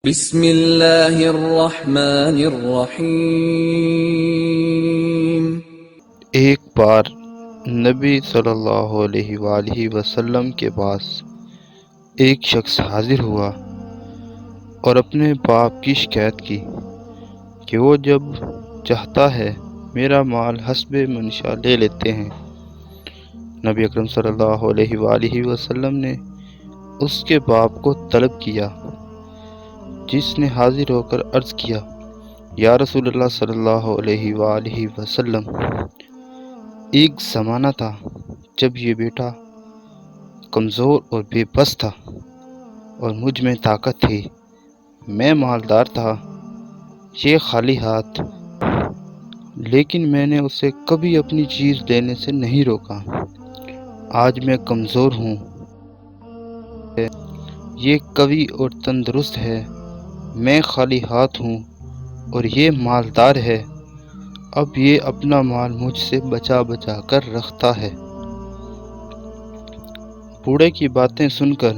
بسم اللہ الرحمن الرحیم۔ ایک بار نبی صلی اللہ علیہ وآلہ وسلم کے پاس ایک شخص حاضر ہوا اور اپنے باپ کی شکایت کی کہ وہ جب چاہتا ہے میرا مال حسب منشا لے لیتے ہیں۔ نبی اکرم صلی اللہ علیہ وآلہ وسلم نے اس کے باپ کو طلب کیا، جس نے حاضر ہو کر عرض کیا، یا رسول اللہ صلی اللہ علیہ وآلہ وسلم، ایک زمانہ تھا جب یہ بیٹا کمزور اور بے بس تھا اور مجھ میں طاقت تھی، میں مالدار تھا، یہ خالی ہاتھ، لیکن میں نے اسے کبھی اپنی چیز لینے سے نہیں روکا۔ آج میں کمزور ہوں، یہ قوی اور تندرست ہے، میں خالی ہاتھ ہوں اور یہ مالدار ہے، اب یہ اپنا مال مجھ سے بچا بچا کر رکھتا ہے۔ بوڑھے کی باتیں سن کر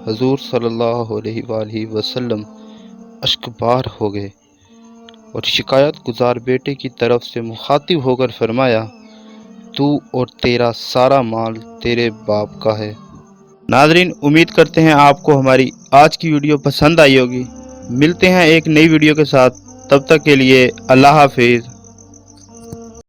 حضور صلی اللہ علیہ وآلہ وسلم اشکبار ہو گئے اور شکایت گزار بیٹے کی طرف سے مخاطب ہو کر فرمایا، تو اور تیرا سارا مال تیرے باپ کا ہے۔ ناظرین، امید کرتے ہیں آپ کو ہماری آج کی ویڈیو پسند آئی ہوگی۔ ملتے ہیں ایک نئی ویڈیو کے ساتھ، تب تک کے لیے اللہ حافظ۔